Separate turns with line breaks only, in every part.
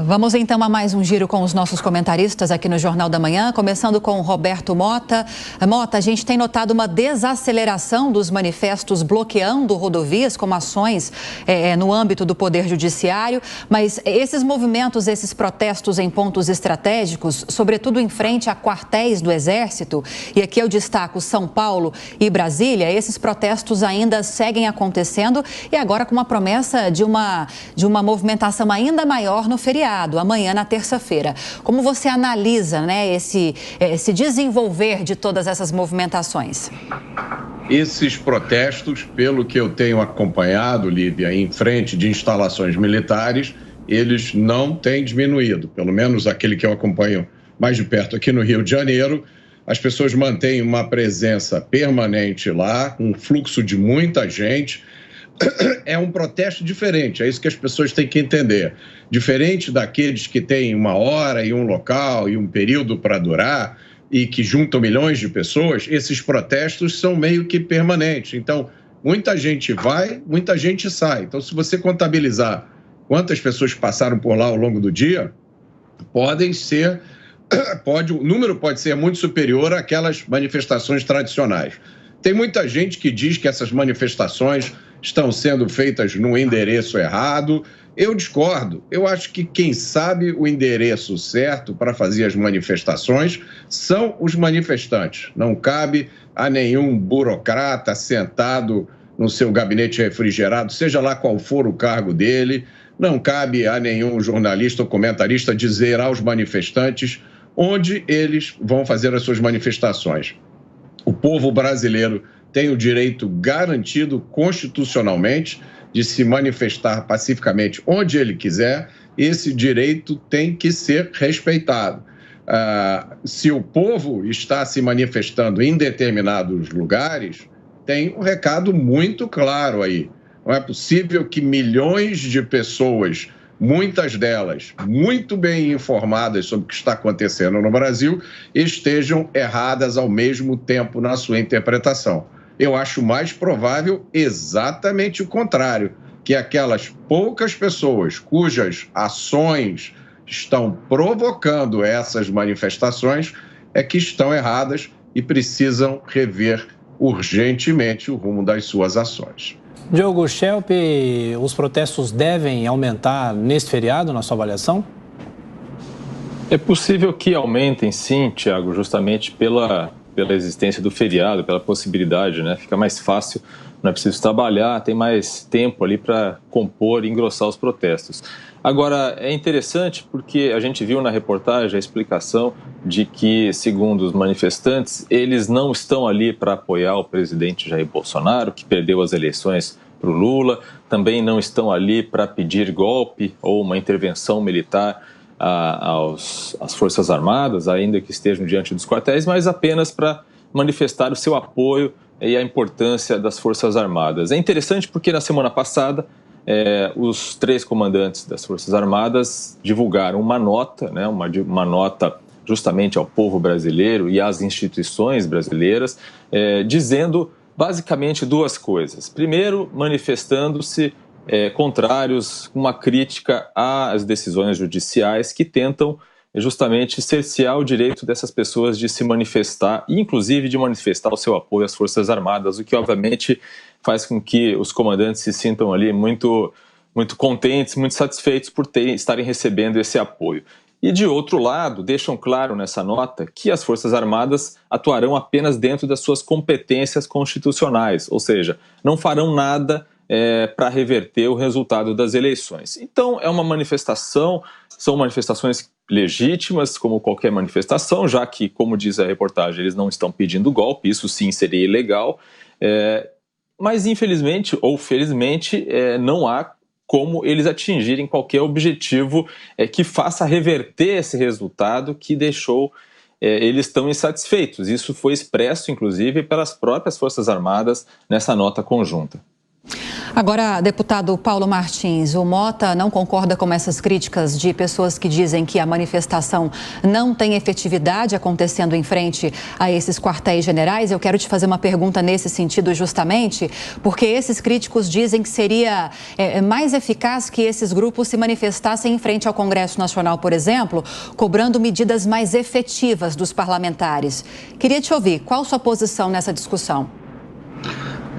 Vamos então a mais um giro com os nossos comentaristas aqui no Jornal da Manhã, começando com o Roberto Mota. Mota, a gente tem notado uma desaceleração dos manifestos bloqueando rodovias, como ações no âmbito do Poder Judiciário, mas esses movimentos, esses protestos em pontos estratégicos, sobretudo em frente a quartéis do Exército, e aqui eu destaco São Paulo e Brasília, esses protestos ainda seguem acontecendo e agora com uma promessa de uma movimentação ainda maior no feriado, amanhã na terça-feira. Como você analisa, esse desenvolver de todas essas movimentações?
Esses protestos, pelo que eu tenho acompanhado, Lívia, em frente de instalações militares, eles não têm diminuído, pelo menos aquele que eu acompanho mais de perto aqui no Rio de Janeiro. As pessoas mantêm uma presença permanente lá, um fluxo de muita gente. É um protesto diferente, é isso que as pessoas têm que entender. Diferente daqueles que têm uma hora e um local e um período para durar e que juntam milhões de pessoas, esses protestos são meio que permanentes. Então, muita gente vai, muita gente sai. Então, se você contabilizar quantas pessoas passaram por lá ao longo do dia, o número pode ser muito superior àquelas manifestações tradicionais. Tem muita gente que diz que essas manifestações estão sendo feitas no endereço errado. Eu discordo. Eu acho que quem sabe o endereço certo para fazer as manifestações são os manifestantes. Não cabe a nenhum burocrata sentado no seu gabinete refrigerado, seja lá qual for o cargo dele. Não cabe a nenhum jornalista ou comentarista dizer aos manifestantes onde eles vão fazer as suas manifestações. O povo brasileiro tem o direito garantido constitucionalmente de se manifestar pacificamente onde ele quiser. Esse direito tem que ser respeitado. Se o povo está se manifestando em determinados lugares, tem um recado muito claro aí. Não é possível que milhões de pessoas, muitas delas muito bem informadas sobre o que está acontecendo no Brasil, estejam erradas ao mesmo tempo na sua interpretação. Eu acho mais provável exatamente o contrário, que aquelas poucas pessoas cujas ações estão provocando essas manifestações é que estão erradas e precisam rever urgentemente o rumo das suas ações.
Diogo Schelp, os protestos devem aumentar neste feriado, na sua avaliação?
É possível que aumentem, sim, Tiago, justamente pela existência do feriado, pela possibilidade, né? Fica mais fácil, não é preciso trabalhar, tem mais tempo ali para compor e engrossar os protestos. Agora, é interessante porque a gente viu na reportagem a explicação de que, segundo os manifestantes, eles não estão ali para apoiar o presidente Jair Bolsonaro, que perdeu as eleições para o Lula, também não estão ali para pedir golpe ou uma intervenção militar às Forças Armadas, ainda que estejam diante dos quartéis, mas apenas para manifestar o seu apoio e a importância das Forças Armadas. É interessante porque na semana passada os 3 comandantes das Forças Armadas divulgaram uma nota, né, uma nota justamente ao povo brasileiro e às instituições brasileiras, dizendo basicamente 2 coisas. Primeiro, manifestando-se contrários, uma crítica às decisões judiciais que tentam justamente cercear o direito dessas pessoas de se manifestar, inclusive de manifestar o seu apoio às Forças Armadas, o que obviamente faz com que os comandantes se sintam ali muito contentes, muito satisfeitos por estarem recebendo esse apoio. E de outro lado, deixam claro nessa nota que as Forças Armadas atuarão apenas dentro das suas competências constitucionais, ou seja, não farão nada para reverter o resultado das eleições. Então, é uma manifestação, são manifestações legítimas, como qualquer manifestação, já que, como diz a reportagem, eles não estão pedindo golpe, isso sim seria ilegal, mas infelizmente ou felizmente não há como eles atingirem qualquer objetivo que faça reverter esse resultado que deixou eles tão insatisfeitos. Isso foi expresso, inclusive, pelas próprias Forças Armadas nessa nota conjunta.
Agora, deputado Paulo Martins, o Mota não concorda com essas críticas de pessoas que dizem que a manifestação não tem efetividade acontecendo em frente a esses quartéis generais. Eu quero te fazer uma pergunta nesse sentido justamente, porque esses críticos dizem que seria mais eficaz que esses grupos se manifestassem em frente ao Congresso Nacional, por exemplo, cobrando medidas mais efetivas dos parlamentares. Queria te ouvir, qual sua posição nessa discussão?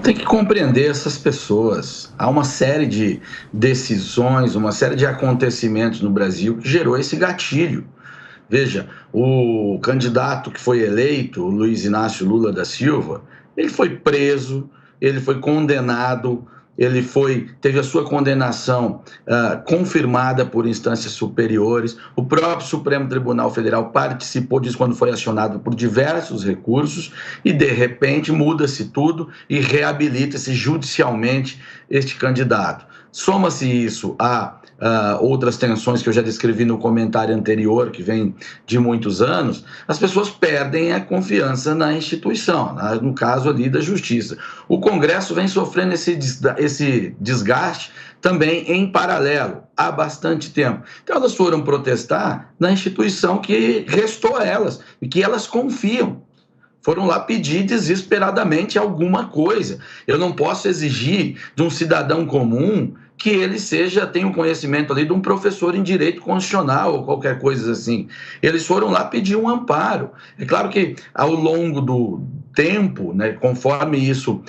Tem que compreender essas pessoas. Há uma série de decisões, uma série de acontecimentos no Brasil que gerou esse gatilho. Veja, o candidato que foi eleito, o Luiz Inácio Lula da Silva, ele foi preso, ele foi condenado, ele teve a sua condenação confirmada por instâncias superiores. O próprio Supremo Tribunal Federal participou disso quando foi acionado por diversos recursos e, de repente, muda-se tudo e reabilita-se judicialmente este candidato. Soma-se isso a outras tensões que eu já descrevi no comentário anterior, que vem de muitos anos, as pessoas perdem a confiança na instituição, no caso ali da justiça. O Congresso vem sofrendo esse desgaste também em paralelo, há bastante tempo. Então elas foram protestar na instituição que restou a elas e que elas confiam. Foram lá pedir desesperadamente alguma coisa. Eu não posso exigir de um cidadão comum que ele tenha um conhecimento ali de um professor em direito constitucional ou qualquer coisa assim. Eles foram lá pedir um amparo. É claro que ao longo do tempo, né, conforme isso,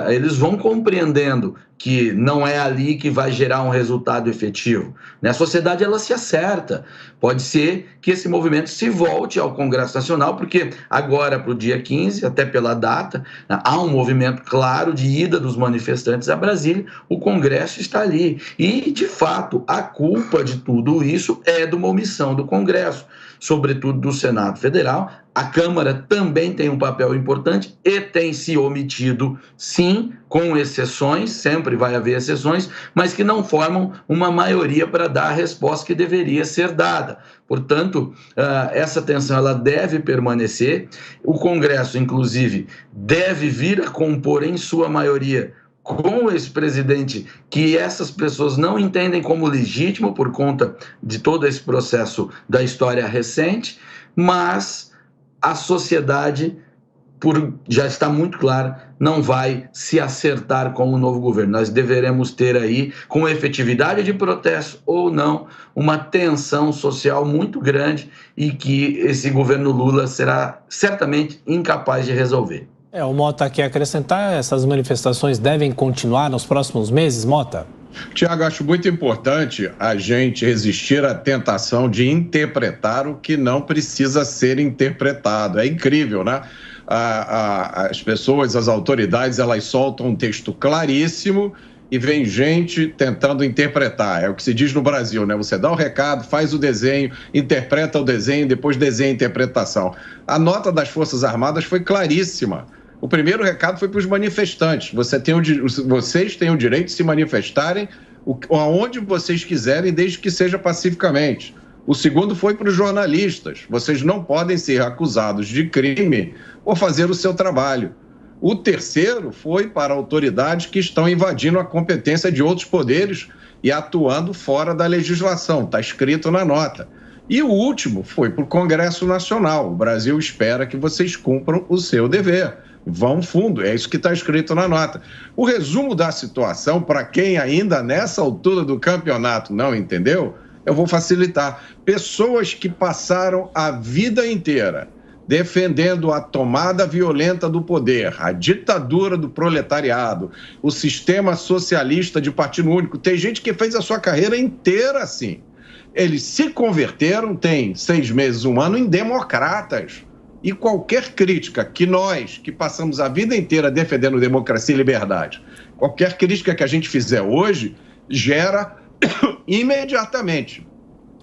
eles vão compreendendo que não é ali que vai gerar um resultado efetivo. A sociedade, ela se acerta. Pode ser que esse movimento se volte ao Congresso Nacional, porque agora, para o dia 15, até pela data, há um movimento claro de ida dos manifestantes a Brasília, o Congresso está ali. E, de fato, a culpa de tudo isso é de uma omissão do Congresso, sobretudo do Senado Federal. A Câmara também tem um papel importante e tem se omitido, sim, com exceções, sempre vai haver exceções, mas que não formam uma maioria para dar a resposta que deveria ser dada. Portanto, essa tensão ela deve permanecer. O Congresso, inclusive, deve vir a compor em sua maioria com esse presidente que essas pessoas não entendem como legítimo por conta de todo esse processo da história recente, mas a sociedade, já está muito claro, não vai se acertar com o novo governo. Nós deveremos ter aí, com efetividade de protesto ou não, uma tensão social muito grande e que esse governo Lula será certamente incapaz de resolver.
O Mota quer acrescentar, essas manifestações devem continuar nos próximos meses, Mota?
Tiago, acho muito importante a gente resistir à tentação de interpretar o que não precisa ser interpretado. É incrível, né? As pessoas, as autoridades, elas soltam um texto claríssimo e vem gente tentando interpretar. É o que se diz no Brasil, né? Você dá o recado, faz o desenho, interpreta o desenho, depois desenha a interpretação. A nota das Forças Armadas foi claríssima. O primeiro recado foi para os manifestantes. Vocês têm o direito de se manifestarem aonde vocês quiserem, desde que seja pacificamente. O segundo foi para os jornalistas. Vocês não podem ser acusados de crime por fazer o seu trabalho. O terceiro foi para autoridades que estão invadindo a competência de outros poderes e atuando fora da legislação. Está escrito na nota. E o último foi para o Congresso Nacional. O Brasil espera que vocês cumpram o seu dever. Vão fundo, é isso que está escrito na nota. O resumo da situação, para quem ainda nessa altura do campeonato não entendeu, eu vou facilitar. Pessoas que passaram a vida inteira defendendo a tomada violenta do poder, a ditadura do proletariado, o sistema socialista de partido único. Tem gente que fez a sua carreira inteira assim. Eles se converteram, tem 6 meses, 1 ano, em democratas. E qualquer crítica que nós, que passamos a vida inteira defendendo democracia e liberdade, qualquer crítica que a gente fizer hoje, gera imediatamente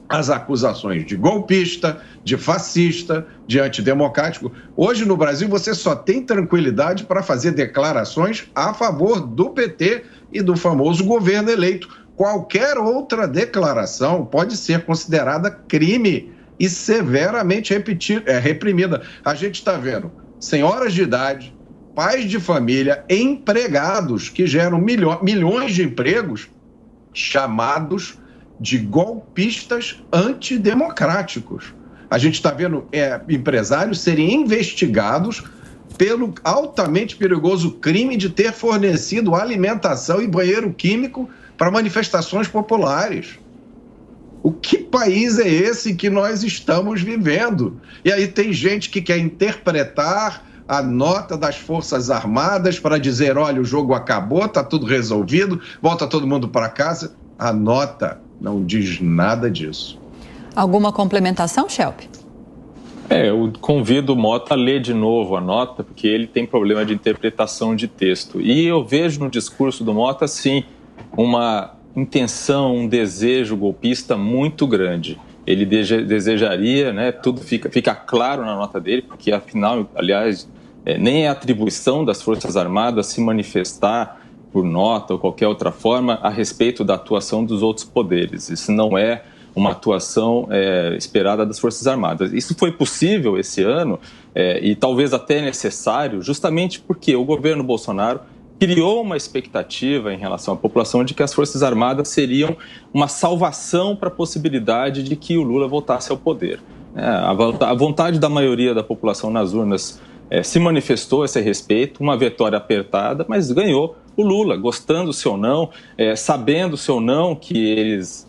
as acusações de golpista, de fascista, de antidemocrático. Hoje no Brasil você só tem tranquilidade para fazer declarações a favor do PT e do famoso governo eleito. Qualquer outra declaração pode ser considerada crime e severamente reprimida. A gente está vendo senhoras de idade, pais de família, empregados, que geram milhões de empregos, chamados de golpistas antidemocráticos. A gente está vendo empresários serem investigados pelo altamente perigoso crime de ter fornecido alimentação e banheiro químico para manifestações populares. O que país é esse que nós estamos vivendo? E aí tem gente que quer interpretar a nota das Forças Armadas para dizer, olha, o jogo acabou, está tudo resolvido, volta todo mundo para casa. A nota não diz nada disso.
Alguma complementação, Schelp?
Eu convido o Mota a ler de novo a nota, porque ele tem problema de interpretação de texto. E eu vejo no discurso do Mota, sim, uma intenção, um desejo golpista muito grande. Ele desejaria, né, tudo fica claro na nota dele, porque afinal, aliás, nem é atribuição das Forças Armadas se manifestar por nota ou qualquer outra forma a respeito da atuação dos outros poderes. Isso não é uma atuação esperada das Forças Armadas. Isso foi possível esse ano e talvez até necessário, justamente porque o governo Bolsonaro criou uma expectativa em relação à população de que as Forças Armadas seriam uma salvação para a possibilidade de que o Lula voltasse ao poder. A vontade da maioria da população nas urnas se manifestou a esse respeito, uma vitória apertada, mas ganhou o Lula, gostando-se ou não, sabendo-se ou não que eles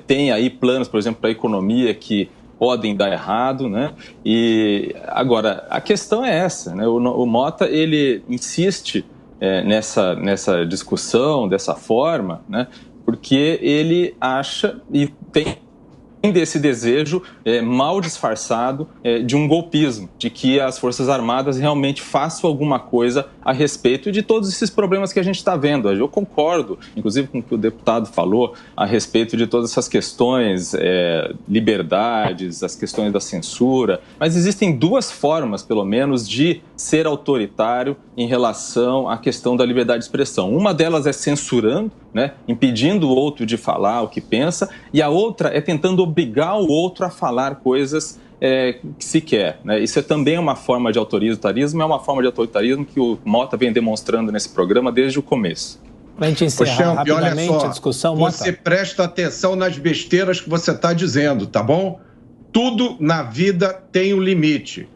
têm aí planos, por exemplo, para a economia que podem dar errado, né? E agora, a questão é essa, né? O Mota, ele insiste nessa discussão, dessa forma, né? Porque ele acha e tem desse desejo mal disfarçado de um golpismo, de que as Forças Armadas realmente façam alguma coisa a respeito de todos esses problemas que a gente está vendo. Eu concordo, inclusive, com o que o deputado falou a respeito de todas essas questões, liberdades, as questões da censura, mas existem duas formas, pelo menos, de ser autoritário em relação à questão da liberdade de expressão. Uma delas é censurando, né, impedindo o outro de falar o que pensa, e a outra é tentando obrigar o outro a falar coisas que se quer, né? Isso é também uma forma de autoritarismo, é uma forma de autoritarismo que o Mota vem demonstrando nesse programa desde o começo.
Para a gente encerrar rapidamente a discussão, Mota.
Você presta atenção nas besteiras que você está dizendo, tá bom? Tudo na vida tem um limite.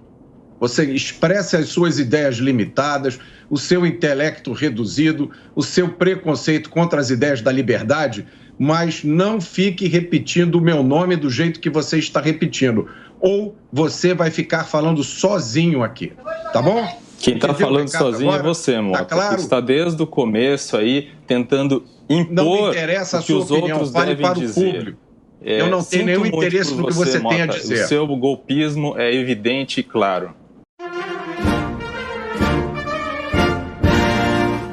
Você expressa as suas ideias limitadas, o seu intelecto reduzido, o seu preconceito contra as ideias da liberdade, mas não fique repetindo o meu nome do jeito que você está repetindo. Ou você vai ficar falando sozinho aqui, tá bom?
Quem está falando sozinho agora é você, Mota. Tá claro? Você está desde o começo aí tentando impor
não me interessa a sua opinião, fale para o público. Eu não tenho nenhum interesse no que você tem a dizer.
O seu golpismo é evidente e claro.